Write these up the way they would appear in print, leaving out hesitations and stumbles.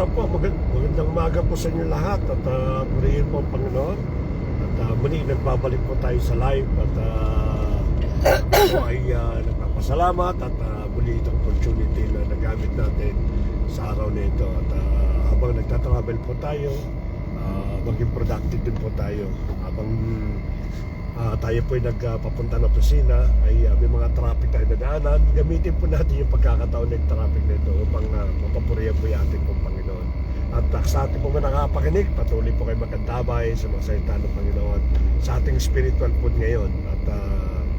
So po, magandang umaga po sa inyo lahat at purihin po ang Panginoon. At muli nagbabalik po tayo sa live at po ay nagpapasalamat at muli itong opportunity na nagamit natin sa araw na ito. At habang nagtatravel po tayo, maging productive din po tayo. Habang tayo po ay nagpapunta ng opisina ay may mga traffic tayo nadaanan, gamitin po natin yung pagkakataon ng traffic na ito upang mapapurihan po yung ating pong Panginoon. At sa ating pong nakapakinig, patuloy po kayo magandabay sa mga salita ng Panginoon sa ating spiritual food ngayon. At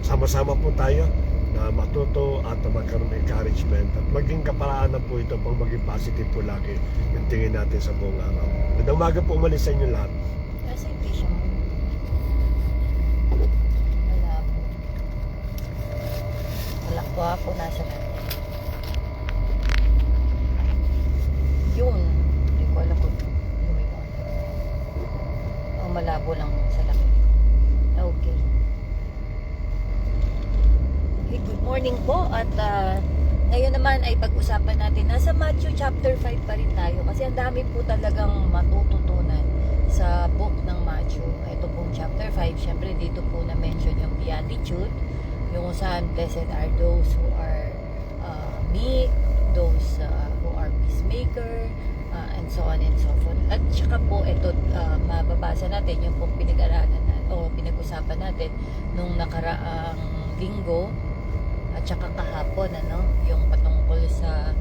sama-sama po tayo na matuto at magkaroon ng encouragement at maging kaparaanan po ito pang maging positive po lagi yung tingin natin sa buong araw. Magandang umaga po umalis sa inyo lahat. Kasi hindi siya malabo po nasa natin. Yun. Hindi ko alam kung lumiwan. O malabo lang sa laki. Okay. Okay, good morning po. At ngayon naman ay pag-usapan natin. Nasa Matthew chapter 5 pa rin tayo. Kasi ang dami po talagang matututunan sa book ng Matthew. Ito pong chapter 5. Siyempre dito po na-mention yung Beatitude. Yung saan blessed are those who are meek, those who are peacemaker, and so on and so forth. At saka po ito mababasa natin yung pong pinag-aralan o pinag-usapan natin nung nakaraang linggo at saka kahapon, yung patungkol sa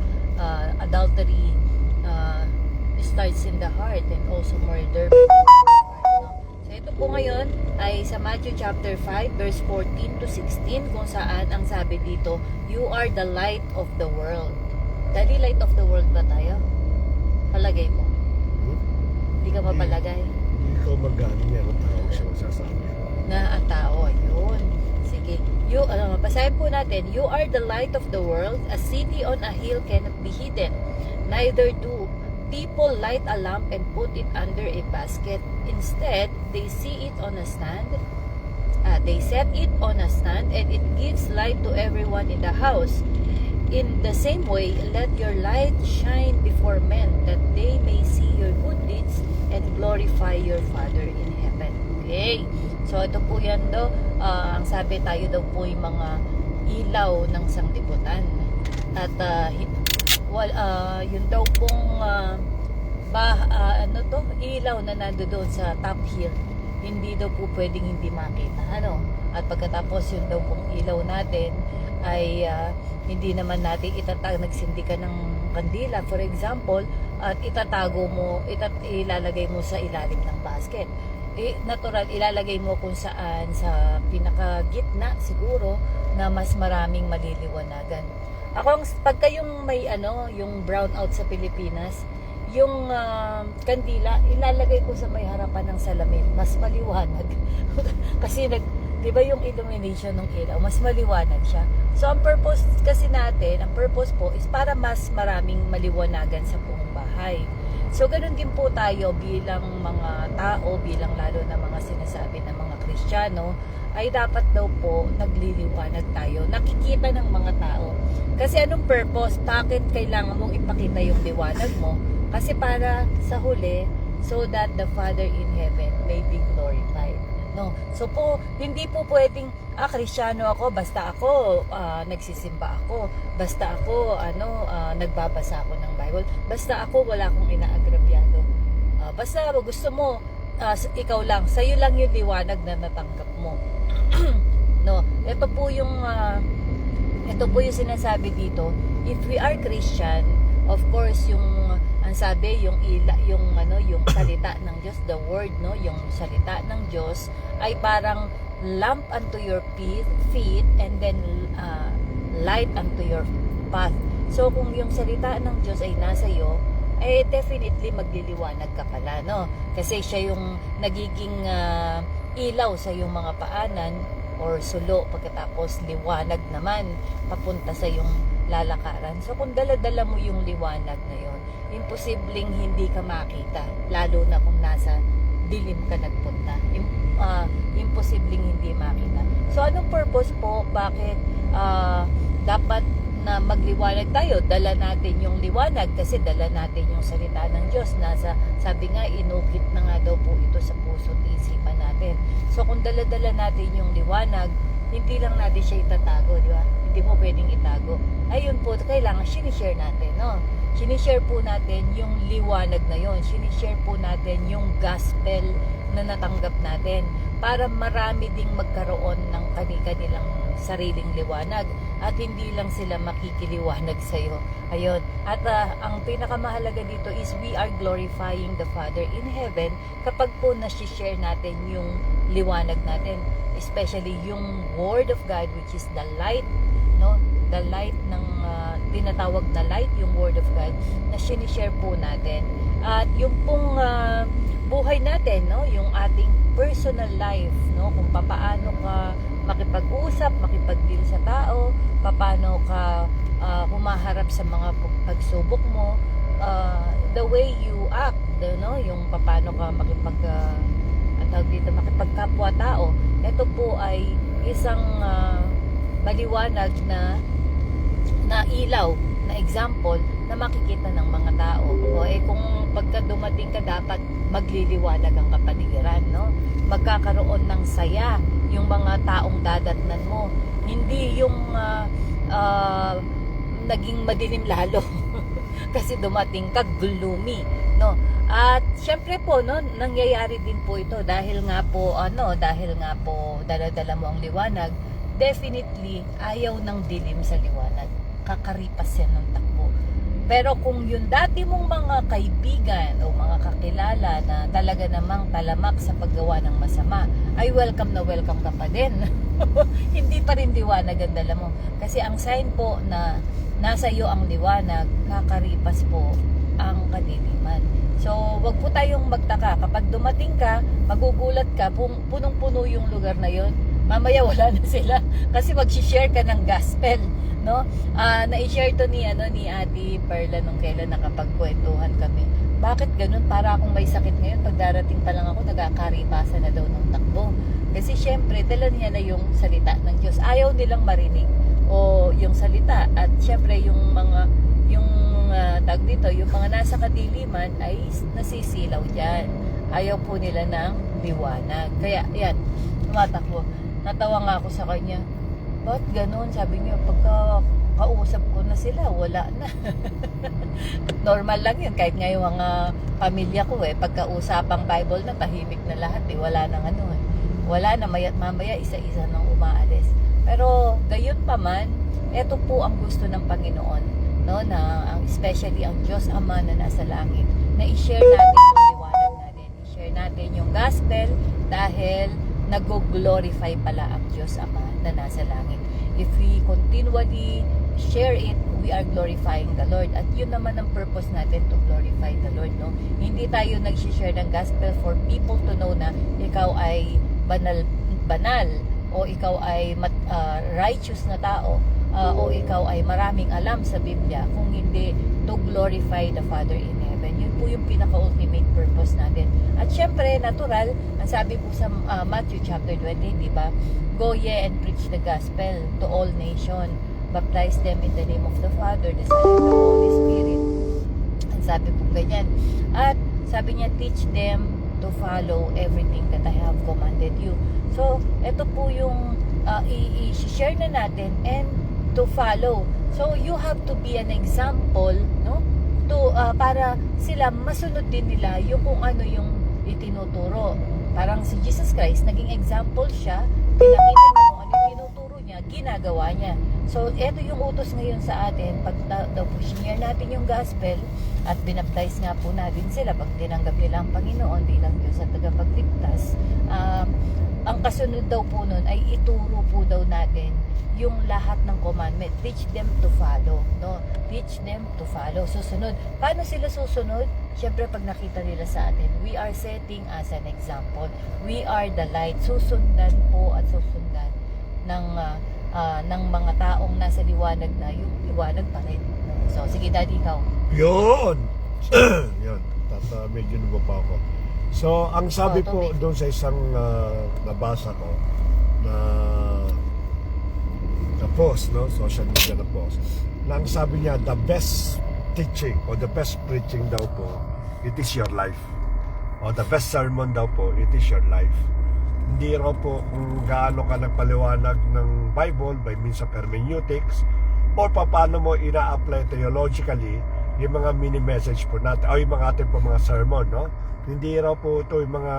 adultery starts in the heart and also murder. So ito po ngayon ay sa Matthew chapter 5 verse 14 to 16 kung saan ang sabi dito, you are the light of the world. Dali light of the world ba tayo? Palagay mo? Hindi ka mapalagay? Hindi ko mag-ano yan ang tawag siya magsasabi. Na ang tao, ayun. Sige. Basahin po natin. You are the light of the world. A city on a hill cannot be hidden. Neither do people light a lamp and put it under a basket. Instead, they see it on a stand. They set it on a stand and it gives light to everyone in the house. In the same way, let your light shine before men that they may see your good deeds and glorify your Father in heaven. Okay. So, ito po yan daw. Ang sabi tayo daw po yung mga ilaw ng sanglibutan. At yun daw pong ilaw na nandoon sa top hill, hindi daw po pwedeng hindi makita. At pagkatapos yun daw pong ilaw natin ay hindi naman natin nagsindi ka ng kandila, for example, at ilalagay mo sa ilalim ng basket. Natural, ilalagay mo kung saan sa pinakagitna siguro na mas maraming maliliwanagan. Pagka yung may yung brown out sa Pilipinas, yung kandila, ilalagay ko sa may harapan ng salamin, mas maliwanag. Kasi di ba yung illumination ng ilaw, mas maliwanag siya. So ang purpose kasi natin, ang purpose po is para mas maraming maliwanagan sa buong bahay. So ganun din po tayo bilang mga tao, bilang lalo na mga sinasabi ng mga Kristiyano, ay dapat daw po nagliliwanag tayo, nakikita ng mga tao. Kasi anong purpose? Bakit kailangan mong ipakita yung liwanag mo? Kasi para sa huli, so that the Father in heaven may be glorified. No? So po, hindi po pwedeng, Kristiyano ako, basta ako, nagsisimba ako, basta ako, nagbabasa ako ng Bible, basta ako, wala akong inaagrabyado. Basta gusto mo, ikaw lang, sa'yo lang yung liwanag na natanggap mo. No, ito po yung sinasabi dito. If we are Christian, of course ang sabi yung salita ng Diyos, the word, yung salita ng Diyos ay parang lamp unto your feet and then light unto your path. So kung yung salita ng Diyos ay nasa iyo, definitely magliliwanag ka pala, kasi siya yung nagiging ilaw sa yung mga paanan or sulo, pagkatapos liwanag naman papunta sa yung lalakaran. So kung dala-dala mo yung liwanag na yon, imposibleng hindi ka makita, lalo na kung nasa dilim ka nagpunta. Imposibleng hindi makita. So anong purpose po? Bakit dapat na magliwanag tayo, dala natin yung liwanag kasi dala natin yung salita ng Diyos. Sabi nga, inukit na nga daw po ito sa puso at isipan natin. So kung dala-dala natin yung liwanag, hindi lang natin siya itatago, di ba? Hindi mo pwedeng itago. Ayun po, kailangan sinishare natin, no? Sinishare po natin yung liwanag na yon. Sinishare po natin yung gospel na natanggap natin para marami ding magkaroon ng kanilang sariling liwanag at hindi lang sila makikiliwanag sa iyo. Ayun. At ang pinakamahalaga dito is we are glorifying the Father in heaven kapag po na-share natin yung liwanag natin, especially yung Word of God which is the light, no? The light ng tinatawag na light, yung Word of God na sinishare po natin. At yung pong buhay natin, no, yung ating personal life, no, kung paano ka makipag-usap, makipag-deal sa tao, paano ka humaharap sa mga pagsubok mo, the way you act, no, yung paano ka makipagkapwa-tao. Ito po ay isang maliwanag na ilaw, na example na makikita ng mga tao. O kung pagka dumating ka, dapat magliliwanag ang kapaligiran, no? Magkakaroon ng saya yung mga taong dadatnan mo. Hindi yung naging madilim lalo. Kasi dumating ka gloomy, no? At syempre po, no, nangyayari din po ito dahil nga po dala-dala mo ang liwanag. Definitely ayaw ng dilim sa liwanag. Kakaripas yan ng takbo. Pero kung yung dati mong mga kaibigan o mga kakilala na talaga namang talamak sa paggawa ng masama, ay welcome na welcome ka pa din. Hindi pa rin liwanag ang dala mo. Kasi ang sign po na nasa iyo ang liwanag, kakaripas po ang kadiliman. So, wag po tayong magtaka. Kapag dumating ka, magugulat ka, punong-puno yung lugar na yon. Mamaya wala na sila kasi mag-share ka ng gospel, no? Na-share to ni Ate Perla nung kailan nakapagkwentuhan kami. Bakit ganun? Para akong may sakit ngayon, pag darating pa lang ako, nagkakaripasan na daw ng takbo. Kasi syempre, dala niya na yung salita ng Diyos. Ayaw nilang marinig o yung salita. At syempre, yung mga yung mga nasa kadiliman ay nasisilaw dyan. Ayaw po nila ng liwanag. Kaya, yan, tumatakbo. Natawa nga ako sa kanya. Ba't ganun? Sabi niya, pagka kausap ko na sila, wala na. Normal lang yun. Kahit nga yung mga pamilya ko pagkausapang Bible na, tahimik na lahat wala nang wala na, mamaya isa-isa nang umaalis. Pero gayon pa man, ito po ang gusto ng Panginoon, no, na especially ang Diyos Ama na nasa langit, na i-share natin yung liwanag natin, i-share natin yung gospel dahil nag-glorify pala ang Diyos Ama na nasa langit. If we continually share it, we are glorifying the Lord. At yun naman ang purpose natin, to glorify the Lord, no? Hindi tayo nag-share ng gospel for people to know na ikaw ay banal o ikaw ay righteous na tao, o ikaw ay maraming alam sa Biblia, kung hindi to glorify the Father in heaven. Yun po yung pinaka-ultimate purpose natin. At syempre, natural, ang sabi po sa Matthew chapter 20, di ba? Go ye and preach the gospel to all nations. Baptize them in the name of the Father, the Son, and the Holy Spirit. Ang sabi po ganyan. At sabi niya, teach them to follow everything that I have commanded you. So, ito po yung i-share na natin and to follow. So, you have to be an example, no? Para sila masunod din nila yung kung ano yung itinuturo. Parang si Jesus Christ, naging example siya, pinakita niya kung ano yung tinuturo niya, ginagawa niya. So, eto yung utos ngayon sa atin, pag share natin yung gospel, at binaptize nga po natin sila, pag tinanggap nila ang Panginoon bilang Diyos at tagapagligtas, ang kasunod daw po nun ay ituro po daw natin yung lahat ng commandment. Teach them to follow, no? Teach them to follow. Susunod. Paano sila susunod? Siyempre, pag nakita nila sa atin, we are setting as an example. We are the light. Susundan po at susundan ng mga taong nasa liwanag na yung liwanag pa rin. So, sige, Daddy, ikaw. Yun! Yun. Medyo nubo pa ako. So, ang sabi po doon sa isang nabasa ko na the post, no? Social media na post. Nang sabi niya, the best teaching or the best preaching daw po, it is your life. O the best sermon daw po, it is your life. Hindi raw po kung gaano ka nagpaliwanag ng Bible by means of hermeneutics or paano mo ina-apply theologically yung mga mini-message po natin o yung mga ating po mga sermon, no? Hindi raw po ito yung mga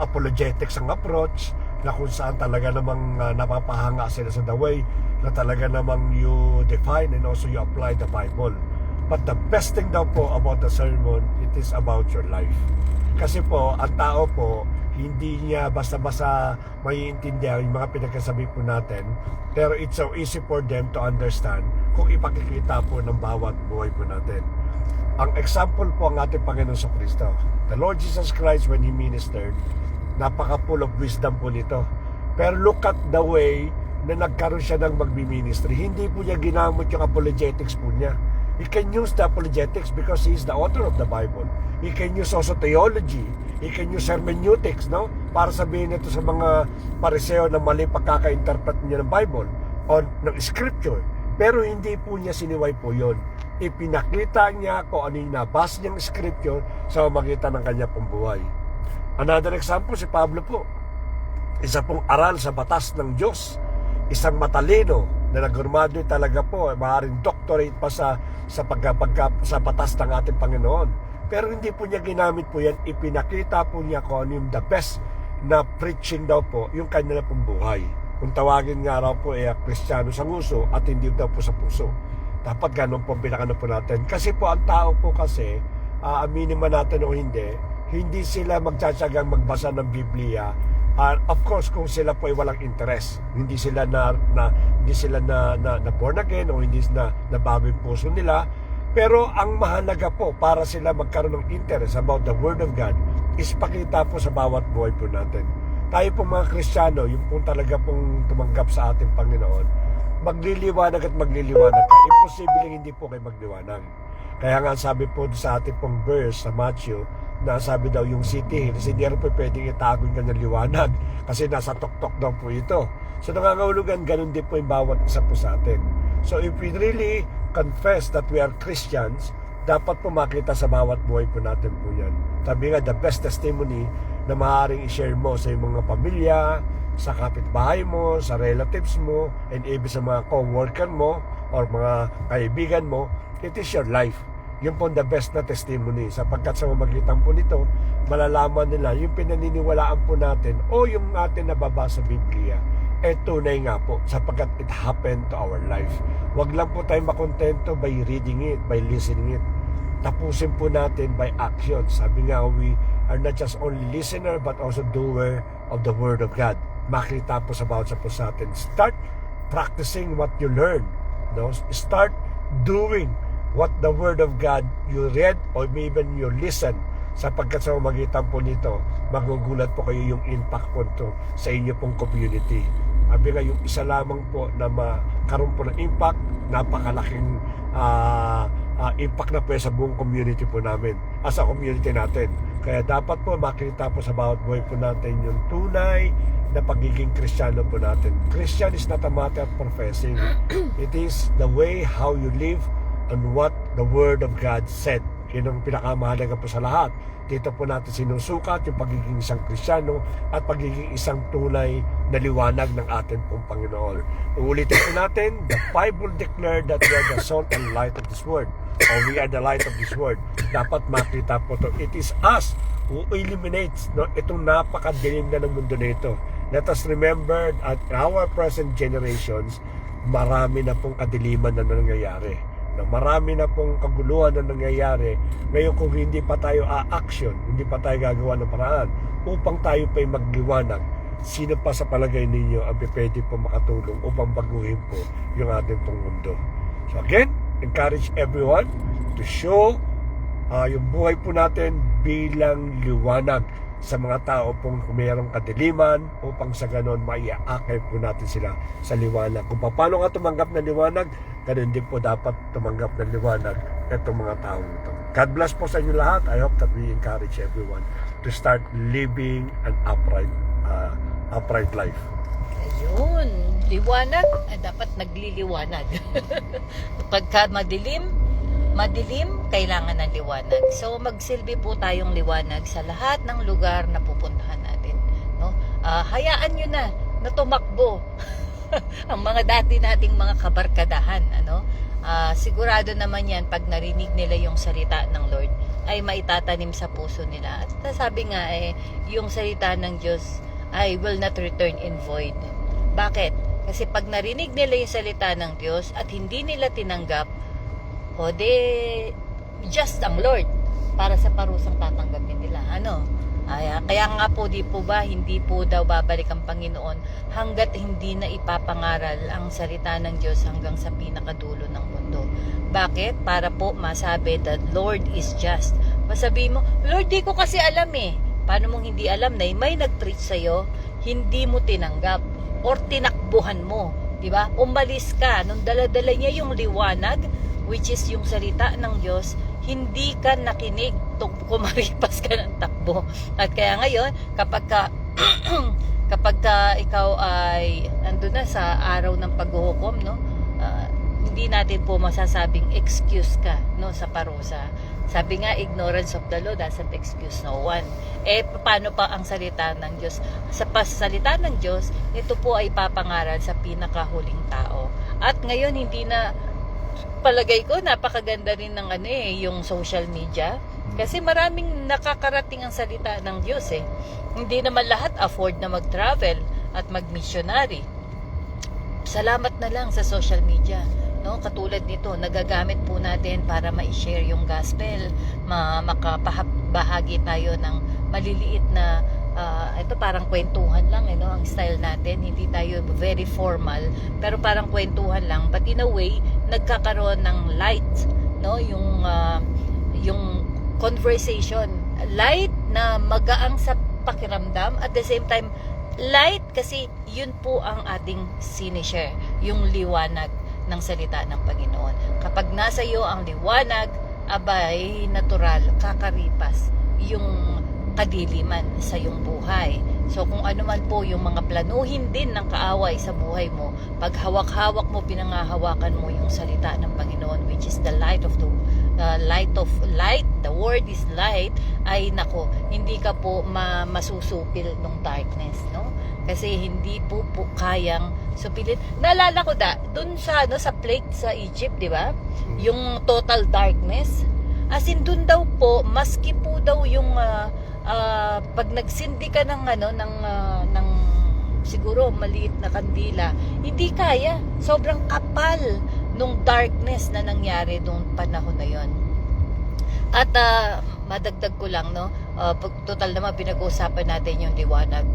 apologetics ang approach na kung saan talaga namang napapahanga sila sa the way na talaga namang you define and also you apply the Bible. But the best thing daw po about the sermon, it is about your life. Kasi po, ang tao po, hindi niya basta-basta maiintindihan yung mga pinagkasabi po natin, pero it's so easy for them to understand kung ipakikita po ng bawat buhay po natin. Ang example po ang ating Panginoon sa Kristo. The Lord Jesus Christ, when He ministered, napaka-full of wisdom po nito. Pero look at the way na nagkaroon siya ng magbi-ministry. Hindi po niya ginamit yung apologetics po niya. He can use the apologetics because he is the author of the Bible. He can use also theology. He can use hermeneutics, no? Para sabihin ito sa mga pariseo na mali pagkaka-interpret niya ng Bible o ng Scripture. Pero hindi po niya siniway po yon. Ipinakita niya kung ano yung nabasa niyang Scripture sa pamamagitan ng kanya pong buhay. Another example, si Pablo po. Isa pong aral sa batas ng Diyos. Isang matalino na nag-graduate talaga po, maaaring doctorate pa sa batas ng ating Panginoon. Pero hindi po niya ginamit po yan, ipinakita po niya kung ano yung the best na preaching daw po, yung kanya na pong buhay. Kung tawagin nga raw po Kristiyano sa nguso at hindi daw po sa puso. Dapat ganun po pinakano po natin. Kasi po ang tao po kasi, aminin man natin o hindi sila magtsatsagang magbasa ng Biblia. Of course, kung sila po ay walang interest, hindi sila na born again o hindi na nabago yung puso nila. Pero ang mahalaga po para sila magkaroon ng interest about the Word of God is pakita po sa bawat buhay po natin. Tayo po mga Kristiyano, yung po talaga pong tumanggap sa ating Panginoon, magliliwanag at magliliwanag ka. Imposible hindi po kayo magliwanag. Kaya nga sabi po sa ating pong verse sa Matthew, na sabi daw yung city, hindi rin po pwedeng itago yung kanyang liwanag kasi nasa tuktok daw po ito. So nangangahulugan, ganun din po yung bawat isa po sa atin. So if we really confess that we are Christians, dapat po makita sa bawat buhay po natin po yan. Sabi nga, the best testimony na maaaring i-share mo sa iyong mga pamilya, sa kapitbahay mo, sa relatives mo, and even sa mga co-worker mo or mga kaibigan mo, it is your life. Yun po the best na testimony sapagkat sa mamagitan po nito malalaman nila yung pinaniniwalaan po natin o yung atin nababasa sa Biblia tunay nga po sapagkat it happened to our life. Wag lang po tayo makontento by reading it, by listening it. Tapusin po natin by action. Sabi nga, we are not just only listener but also doer of the Word of God. Makita po sa bawat sa po sa atin. Start practicing what you learn. No? Start doing what the Word of God you read or even you listen, sapagkat sa magitan po nito, magugulat po kayo yung impact po ito sa inyo pong community. Sabi nga, yung isa lamang po na makaroon po ng impact, napakalaking impact na po sa buong community po namin, as a community natin. Kaya dapat po makita po sa bawat buhay po natin yung tunay na pagiging Kristiyano po natin. Christian is not a matter of professing. It is the way how you live on what the Word of God said. Yun ang pinakamahalaga po sa lahat. Dito po natin sinusukat yung pagiging isang Kristiyano at pagiging isang tunay na liwanag ng ating pong Panginoon. Uulitin po natin, the Bible declared that we are the salt and light of this world. Or we are the light of this world. Dapat makita po ito. It is us who eliminates itong napakadilim na ng mundo na ito. Let us remember at our present generations, marami na pong kadiliman na nangyayari. Marami na pong kaguluhan na nangyayari. Ngayon kung hindi pa tayo a-action, hindi pa tayo gagawa ng paraan upang tayo pa'y magliwanag, sino pa sa palagay ninyo ang pwede po makatulong upang baguhin po yung ating pong mundo? So again, encourage everyone to show yung buhay po natin bilang liwanag sa mga tao pong mayroong kadiliman upang sa ganon maiaakay po natin sila sa liwanag. Kung paano nga tumanggap ng liwanag, ganun din po dapat tumanggap ng liwanag itong mga tao ito. God bless po sa inyo lahat. I hope that we encourage everyone to start living an upright life. Ayun. liwanag, dapat nagliliwanag. Pagka madilim, kailangan ng liwanag. So magsilbi po tayong liwanag sa lahat ng lugar na pupuntahan natin, no? Hayaan nyo na tumakbo ang mga dati nating mga kabarkadahan, ano? Sigurado naman yan, pag narinig nila yung salita ng Lord, ay maitatanim sa puso nila. At sabi nga, yung salita ng Diyos ay will not return in void. Bakit? Kasi pag narinig nila yung salita ng Diyos at hindi nila tinanggap, o just ang Lord para sa parusang tatanggapin nila. Ano? Kaya nga po, di po ba, hindi po daw babalik ang Panginoon hanggat hindi na ipapangaral ang salita ng Diyos hanggang sa pinakadulo ng mundo. Bakit? Para po masabi that Lord is just. Masabi mo, Lord, di ko kasi alam eh. Paano mong hindi alam na may nag-preach sa'yo, hindi mo tinanggap or tinakbuhan mo, di ba? Umalis ka nung dala-dala niya yung liwanag, which is yung salita ng Diyos, hindi ka nakinig, kumaripas ka ng takbo. At kaya ngayon, kapag ka ikaw ay nandun na sa araw ng paghuhukom, no? Hindi natin po masasabing excuse ka, no, sa parusa. Sabi nga, ignorance of the law doesn't excuse no one. Paano pa ang salita ng Diyos? Sa salita ng Diyos, ito po ay papangaral sa pinakahuling tao. At ngayon, hindi na, palagay ko, napakaganda rin ng yung social media. Kasi maraming nakakarating ang salita ng Diyos eh. Hindi naman lahat afford na mag-travel at mag-missionary. Salamat na lang sa social media. No, katulad nito, nagagamit po natin para ma-share yung gospel, makapahagi tayo ng maliliit na ito parang kwentuhan lang, no, ang style natin, hindi tayo very formal, pero parang kwentuhan lang, but in a way nagkakaroon ng light, no, yung conversation, light na magaang sa pakiramdam, at the same time light kasi yun po ang ating sinishare, yung liwanag ng salita ng Panginoon. Kapag nasa iyo ang liwanag, abay, natural, kakaripas yung kadiliman sa iyong buhay. So kung ano man po yung mga planuhin din ng kaaway sa buhay mo, pag hawak-hawak mo, pinangahawakan mo yung salita ng Panginoon, which is the light of light, the word is light, ay nako, hindi ka po masusupil ng darkness, no? Kasi hindi po kayang supilin. Naalala ko dun sa sa plague sa Egypt, di ba? Yung total darkness. As in dun daw po, maski po daw yung pag nagsindi ka ng ng siguro maliit na kandila, hindi kaya. Sobrang kapal nung darkness na nangyari nung panahon na yon. At madagdag ko lang, no, total naman pinag-uusapan natin yung liwanag.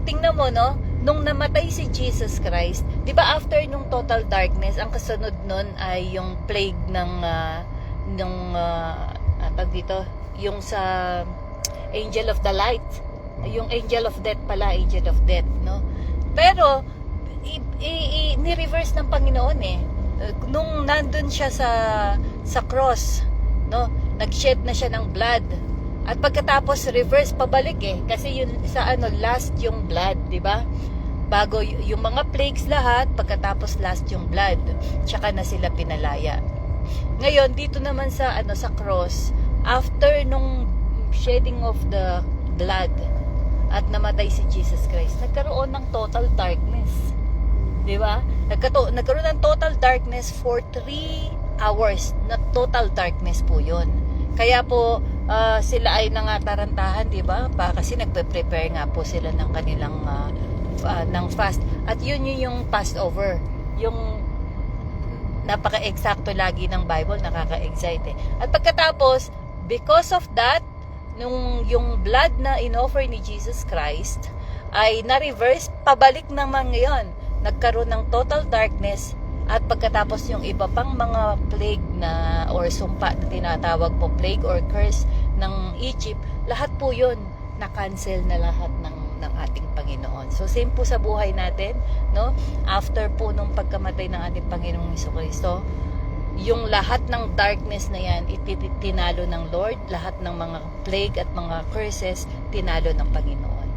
Tingnan mo, no, nung namatay si Jesus Christ, di ba after nung total darkness, ang kasunod nun ay yung plague ng dito, yung sa angel of the light, yung angel of death pala, angel of death, no? Pero ni-reverse ng Panginoon nung nandun siya sa cross, no, nag-shed na siya ng blood, at pagkatapos reverse pabalik kasi yun sa last yung blood, di ba? Bago yung mga plagues lahat, pagkatapos last yung blood, tsaka na sila pinalaya. Ngayon dito naman sa sa cross, after nung shedding of the blood at namatay si Jesus Christ, nagkaroon ng total darkness. Di ba? Nagkaroon ng total darkness for 3 hours. Na total darkness po yun. Kaya po, sila ay nangatarantahan, di ba? Kasi nagpe-prepare nga po sila ng kanilang ng fast. At yun yung Passover. Yung napaka-eksakto lagi ng Bible, nakaka-excite At pagkatapos, because of that, yung blood na in-offer ni Jesus Christ ay na-reverse, pabalik naman ngayon. Nagkaroon ng total darkness, at pagkatapos yung iba pang mga plague na or sumpa na tinatawag po plague or curse ng Egypt, lahat po yun na-cancel na lahat ng ating Panginoon. So same po sa buhay natin, no? After po nung pagkamatay ng ating Panginoong Jesucristo, yung lahat ng darkness na yan tinalo ng Lord, lahat ng mga plague at mga curses tinalo ng Panginoon.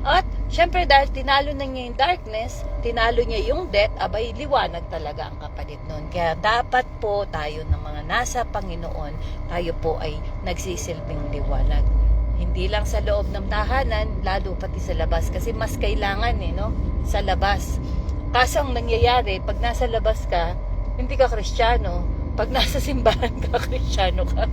At syempre dahil tinalo na niya yung darkness, tinalo niya yung death, abay liwanag talaga ang kapalit nun. Kaya dapat po tayo ng mga nasa Panginoon, tayo po ay nagsisilbing liwanag. Hindi lang sa loob ng tahanan, lalo pati sa labas. Kasi mas kailangan no? Sa labas. Kaso ang nangyayari, pag nasa labas ka, hindi ka Kristiyano. Pag nasa simbahan ka, Kristiyano ka.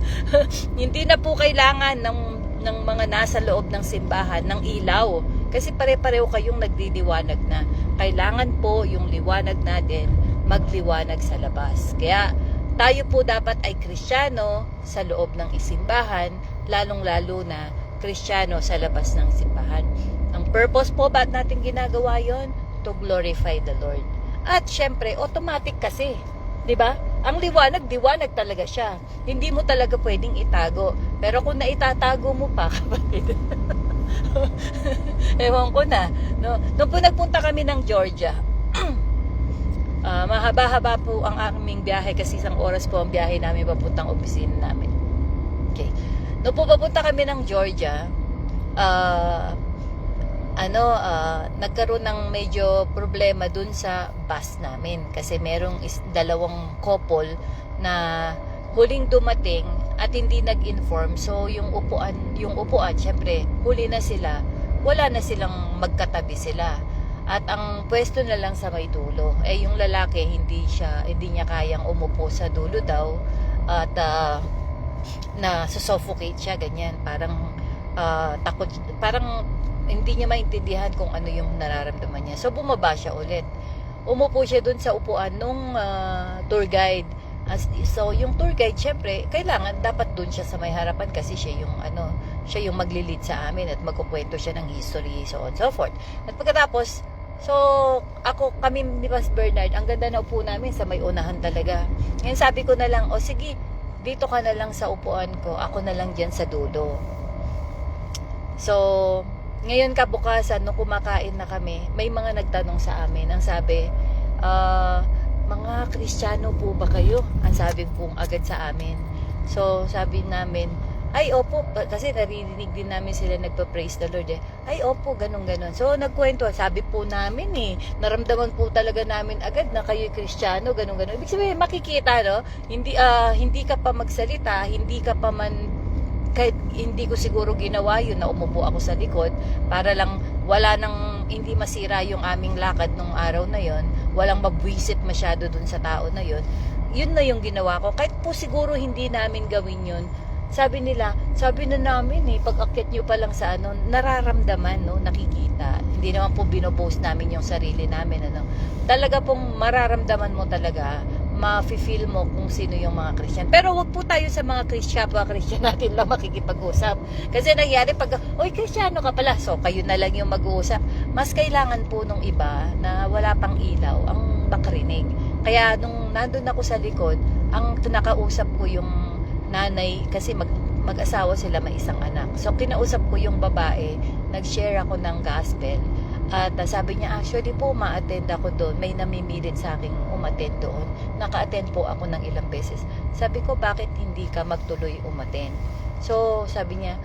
Hindi na po kailangan ng mga nasa loob ng simbahan, ng ilaw. Kasi pare-pareho kayong nagdiliwanag na. Kailangan po yung liwanag natin magliwanag sa labas. Kaya tayo po dapat ay Kristiyano sa loob ng isimbahan, lalong-lalo na Kristiyano sa labas ng simbahan. Ang purpose po, ba't natin ginagawa yon? To glorify the Lord. At syempre, automatic kasi. 'Di ba? Ang liwanag talaga siya. Hindi mo talaga pwedeng itago. Pero kung naitatago mo pa, kapatid, ewan ko na. No? Noong po nagpunta kami ng Georgia, mahaba-haba po ang aming biyahe kasi isang oras po ang biyahe namin papuntang opisina namin. Okay. Noong po papunta kami ng Georgia, nagkaroon ng medyo problema dun sa bus namin kasi merong dalawang couple na huling dumating at hindi nag-inform. So yung upuan syempre huli na sila, wala na silang magkatabi sila. At ang pwesto na lang sa may dulo. Yung lalaki hindi niya kayang umupo sa dulo daw at na suffocate siya ganyan, parang takot, parang hindi niya maintindihan kung ano yung nararamdaman niya. So, bumaba siya ulit. Umupo siya dun sa upuan nung tour guide. So, yung tour guide, syempre, kailangan, dapat dun siya sa may harapan kasi siya yung maglilid sa amin at magkukwento siya ng history, so on, so forth. At pagkatapos, kami ni Pas Bernard, ang ganda na upo namin sa may unahan talaga. Ngayon sabi ko na lang, sige, dito ka na lang sa upuan ko, ako na lang dyan sa dulo. So, ngayon kabukasan, nung kumakain na kami, may mga nagtanong sa amin. Ang sabi, mga Kristiyano po ba kayo? Ang sabi pong agad sa amin. So, sabi namin, ay opo, kasi narinig din namin sila nagpa-praise the Lord. Ay opo, ganun-ganun. So, nagkwento, sabi po namin naramdaman po talaga namin agad na kayo Kristiyano, ganun-ganun. Ibig sabihin, makikita, no? Hindi ka pa magsalita, hindi ka pa man, kahit hindi ko siguro ginawa yun na umupo ako sa likod para lang hindi masira yung aming lakad nung araw na yon, walang mabwisit masyado dun sa tao na yon. Yun na yung ginawa ko. Kahit po siguro hindi namin gawin yun, sabi na namin pag akyat nyo pa lang sa nararamdaman, no, nakikita. Hindi naman po binopost namin yung sarili namin, Talaga pong mararamdaman mo talaga, ma-feel mo kung sino yung mga Christian. Pero wag po tayo sa mga Christian natin lang makikipag-usap. Kasi nangyari pag, oy, Kristiyano ka pala, so kayo na lang yung mag-uusap. Mas kailangan po nung iba na wala pang ilaw ang makarinig. Kaya nung nandun ako sa likod, ang nakausap ko yung nanay, kasi mag-asawa sila, may isang anak. So kinausap ko yung babae, nag-share ako ng gospel. At sabi niya, actually po, ma-attend ako doon. May namimilit sa aking umattend doon. Naka-attend po ako ng ilang beses. Sabi ko, bakit hindi ka magtuloy umattend? So, sabi niya,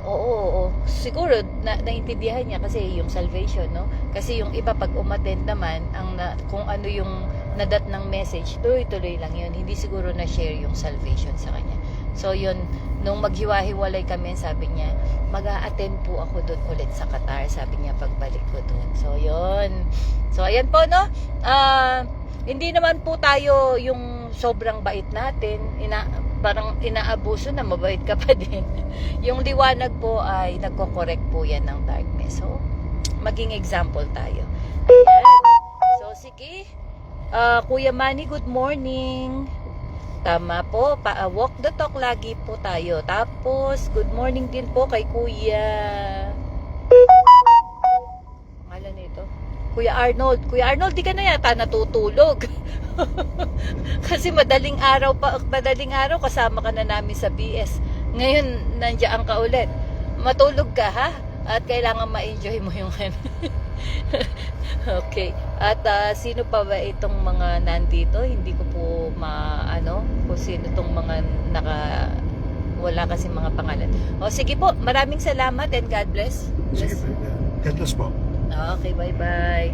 oo. Siguro, naintindihan niya kasi yung salvation, no? Kasi yung iba, pag umattend naman, kung ano yung nadat ng message, tuloy-tuloy lang yun. Hindi siguro na-share yung salvation sa kanya. So, yun, nung maghiwa-hiwalay kami, sabi niya, mag-a-attend po ako doon ulit sa Qatar, sabi niya pagbalik ko doon. So, yun. So, ayan po, no? Hindi naman po tayo yung sobrang bait natin, parang inaabuso na mabait ka pa din. Yung liwanag po ay nagko-correct po yan ng darkness. So, maging example tayo. Ayan. So, sige. Kuya Manny, good morning. Tama po, walk the talk lagi po tayo. Tapos, good morning din po kay Kuya. Pangalan nito? Kuya Arnold. Kuya Arnold, di ka na yata natutulog. Kasi madaling araw kasama ka na namin sa BS. Ngayon, nandiyan ka ulit. Matulog ka, ha? At kailangan ma-enjoy mo yung okay. At sino pa ba itong mga nandito? Hindi ko po kung sino itong mga wala kasi mga pangalan. O sige po, maraming salamat and God bless. Sige po. God bless po. Okay, bye-bye.